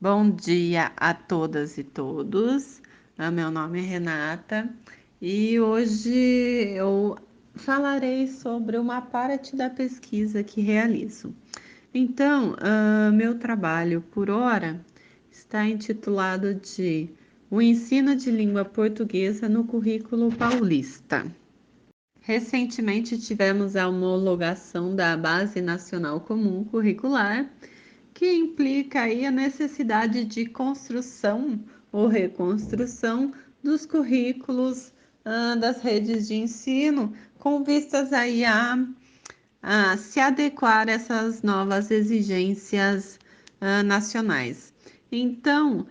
Bom dia a todas e todos. Meu nome é Renata e hoje eu falarei sobre uma parte da pesquisa que realizo. Então, meu trabalho por hora está intitulado de O ensino de língua portuguesa no currículo paulista. Recentemente tivemos a homologação da Base Nacional Comum Curricular, que implica aí a necessidade de construção ou reconstrução dos currículos das redes de ensino, com vistas aí a se adequar a essas novas exigências nacionais. Então,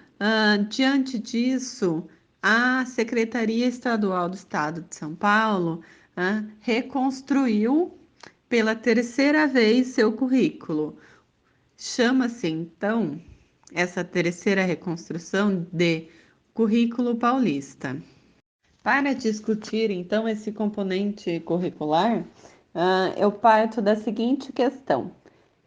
diante disso, a Secretaria Estadual do Estado de São Paulo reconstruiu pela terceira vez seu currículo. Chama-se, então, essa terceira reconstrução de currículo paulista. Para discutir, então, esse componente curricular, eu parto da seguinte questão: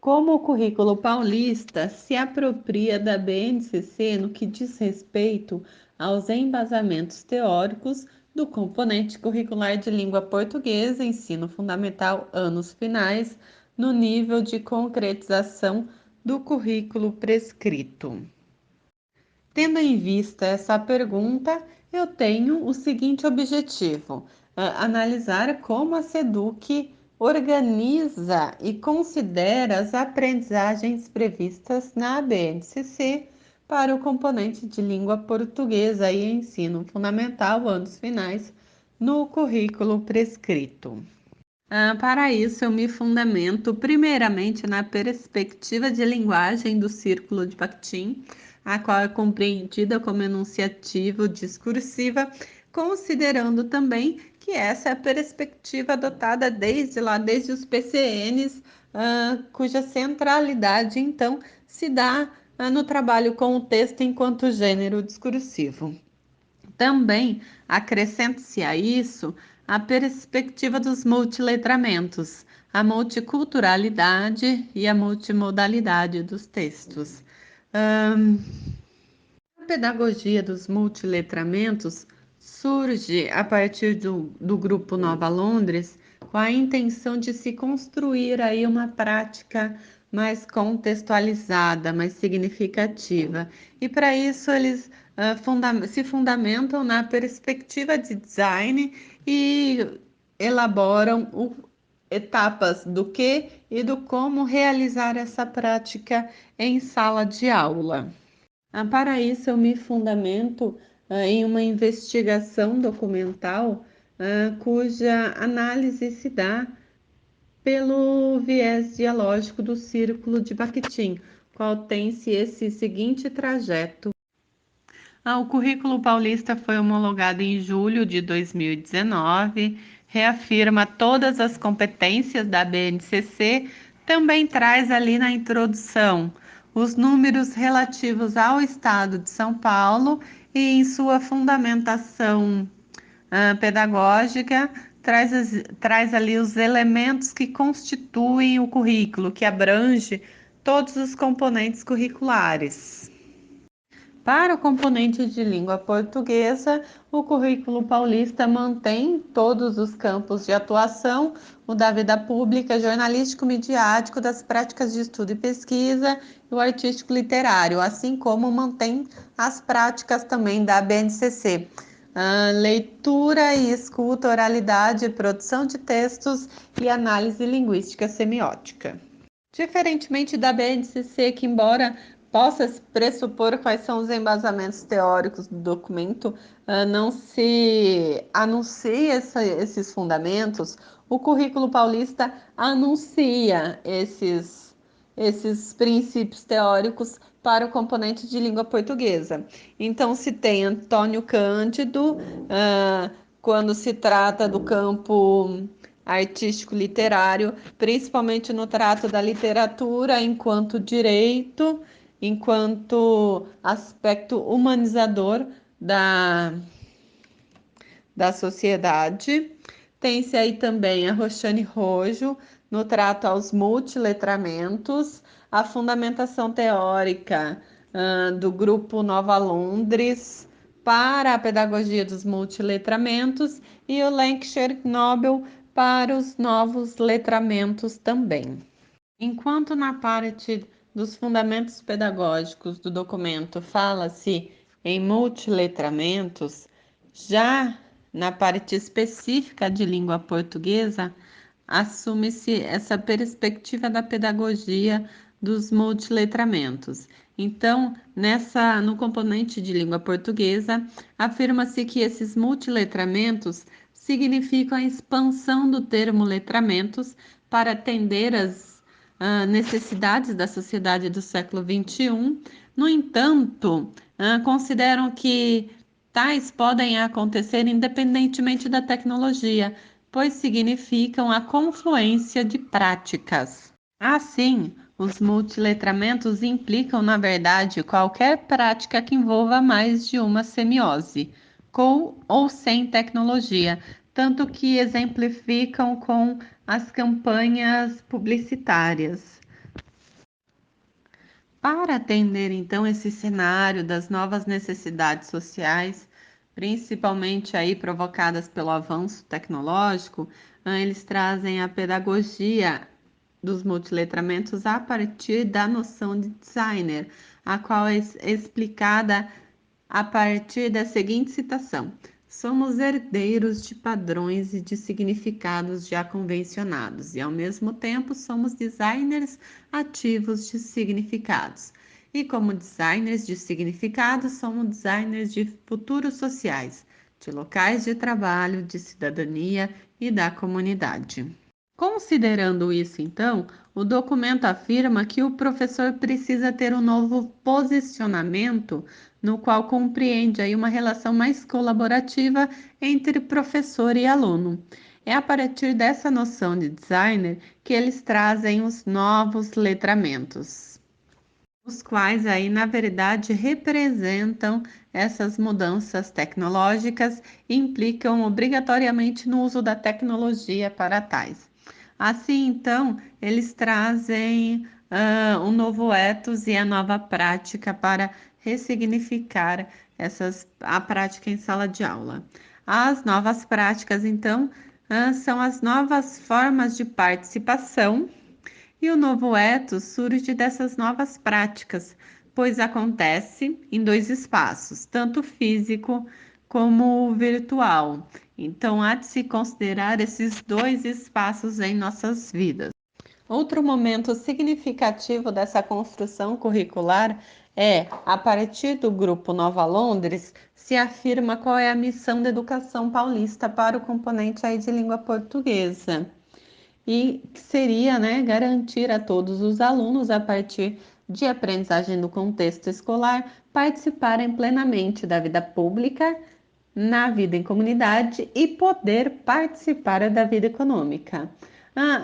como o currículo paulista se apropria da BNCC no que diz respeito aos embasamentos teóricos do componente curricular de língua portuguesa, ensino fundamental, anos finais, no nível de concretização do currículo prescrito? Tendo em vista essa pergunta, eu tenho o seguinte objetivo: analisar como a SEDUC organiza e considera as aprendizagens previstas na BNCC para o componente de língua portuguesa e ensino fundamental, anos finais, no currículo prescrito. Para isso, eu me fundamento primeiramente na perspectiva de linguagem do Círculo de Bakhtin, a qual é compreendida como enunciativa discursiva, considerando também que essa é a perspectiva adotada desde os PCNs, cuja centralidade, então, se dá no trabalho com o texto enquanto gênero discursivo. Também acrescenta-se a isso a perspectiva dos multiletramentos, a multiculturalidade e a multimodalidade dos textos. A pedagogia dos multiletramentos surge a partir do grupo Nova Londres com a intenção de se construir aí uma prática mais contextualizada, mais significativa. E para isso eles se fundamentam na perspectiva de design e elaboram etapas do que e do como realizar essa prática em sala de aula. Para isso, eu me fundamento em uma investigação documental cuja análise se dá pelo viés dialógico do Círculo de Bakhtin, qual tem-se esse seguinte trajeto. O currículo paulista foi homologado em julho de 2019, reafirma todas as competências da BNCC, também traz ali na introdução os números relativos ao estado de São Paulo e em sua fundamentação pedagógica traz ali os elementos que constituem o currículo, que abrange todos os componentes curriculares. Para o componente de língua portuguesa, o currículo paulista mantém todos os campos de atuação, o da vida pública, jornalístico-midiático, das práticas de estudo e pesquisa e o artístico-literário, assim como mantém as práticas também da BNCC. Leitura e escuta, oralidade, produção de textos e análise linguística semiótica. Diferentemente da BNCC, que embora possa se pressupor quais são os embasamentos teóricos do documento, não se anuncia esses fundamentos, o currículo paulista anuncia esses princípios teóricos para o componente de língua portuguesa. Então, se tem Antônio Cândido, quando se trata do campo artístico-literário, principalmente no trato da literatura enquanto direito, enquanto aspecto humanizador da sociedade. Tem-se aí também a Roxane Rojo, no trato aos multiletramentos, a fundamentação teórica do Grupo Nova Londres para a pedagogia dos multiletramentos e o Lancashire Nobel para os novos letramentos também. Enquanto na parte dos fundamentos pedagógicos do documento fala-se em multiletramentos, já na parte específica de língua portuguesa, assume-se essa perspectiva da pedagogia dos multiletramentos. Então, no componente de língua portuguesa, afirma-se que esses multiletramentos significam a expansão do termo letramentos para atender às necessidades da sociedade do século XXI. No entanto, consideram que tais podem acontecer independentemente da tecnologia, pois significam a confluência de práticas. Assim, os multiletramentos implicam, na verdade, qualquer prática que envolva mais de uma semiose, com ou sem tecnologia, tanto que exemplificam com as campanhas publicitárias. Para atender então esse cenário das novas necessidades sociais, principalmente aí provocadas pelo avanço tecnológico, eles trazem a pedagogia dos multiletramentos a partir da noção de designer, a qual é explicada a partir da seguinte citação: somos herdeiros de padrões e de significados já convencionados, e ao mesmo tempo somos designers ativos de significados. E como designers de significados, somos designers de futuros sociais, de locais de trabalho, de cidadania e da comunidade. Considerando isso, então, o documento afirma que o professor precisa ter um novo posicionamento no qual compreende aí uma relação mais colaborativa entre professor e aluno. É a partir dessa noção de designer que eles trazem os novos letramentos, os quais aí, na verdade, representam essas mudanças tecnológicas e implicam obrigatoriamente no uso da tecnologia para tais. Assim, então, eles trazem um novo ethos e a nova prática para ressignificar a prática em sala de aula. As novas práticas, então, são as novas formas de participação e o novo ethos surge dessas novas práticas, pois acontece em dois espaços, tanto físico como virtual. Então, há de se considerar esses dois espaços em nossas vidas. Outro momento significativo dessa construção curricular é, a partir do Grupo Nova Londres, se afirma qual é a missão da educação paulista para o componente aí de língua portuguesa. E que seria, né, garantir a todos os alunos, a partir de aprendizagem no contexto escolar, participarem plenamente da vida pública, na vida em comunidade e poder participar da vida econômica.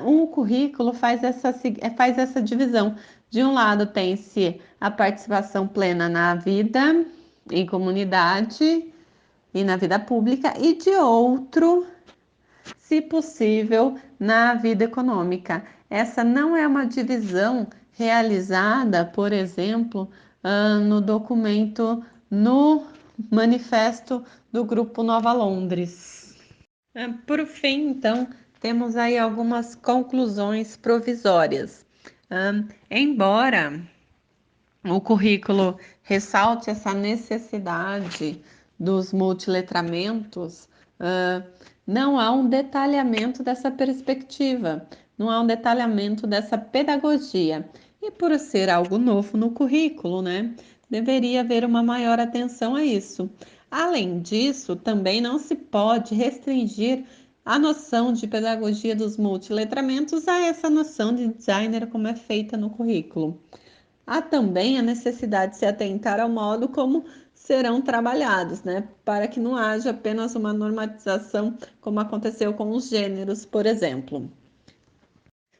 Um currículo faz essa divisão. De um lado, tem-se a participação plena na vida em comunidade e na vida pública, e de outro, se possível, na vida econômica. Essa não é uma divisão realizada, por exemplo, no documento, no manifesto do Grupo Nova Londres. Por fim, então, temos aí algumas conclusões provisórias. Embora o currículo ressalte essa necessidade dos multiletramentos, não há um detalhamento dessa perspectiva, não há um detalhamento dessa pedagogia. E por ser algo novo no currículo, né, deveria haver uma maior atenção a isso. Além disso, também não se pode restringir a noção de pedagogia dos multiletramentos a essa noção de designer como é feita no currículo. Há também a necessidade de se atentar ao modo como serão trabalhados, né? Para que não haja apenas uma normatização, como aconteceu com os gêneros, por exemplo.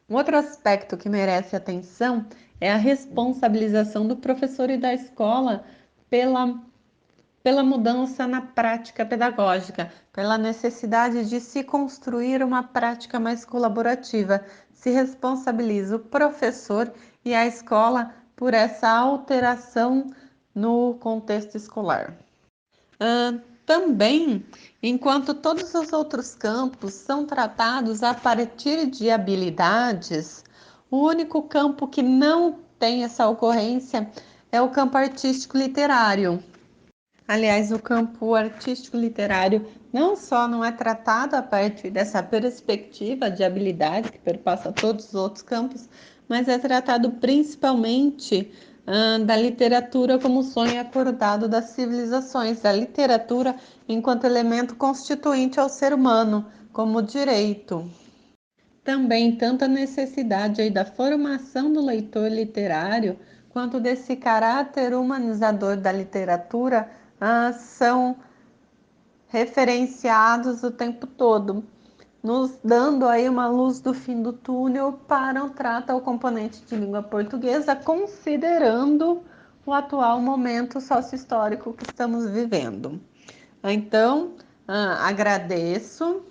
Um outro aspecto que merece atenção é a responsabilização do professor e da escola pela mudança na prática pedagógica, pela necessidade de se construir uma prática mais colaborativa. Se responsabiliza o professor e a escola por essa alteração no contexto escolar. Também, enquanto todos os outros campos são tratados a partir de habilidades, o único campo que não tem essa ocorrência é o campo artístico literário. Aliás, o campo artístico literário não só não é tratado a partir dessa perspectiva de habilidade que perpassa todos os outros campos, mas é tratado principalmente da literatura como sonho acordado das civilizações, da literatura enquanto elemento constituinte ao ser humano, como direito. Também tanto a necessidade aí da formação do leitor literário, quanto desse caráter humanizador da literatura, são referenciados o tempo todo, nos dando aí uma luz do fim do túnel para o trato ao componente de língua portuguesa, considerando o atual momento sócio-histórico que estamos vivendo. Então, agradeço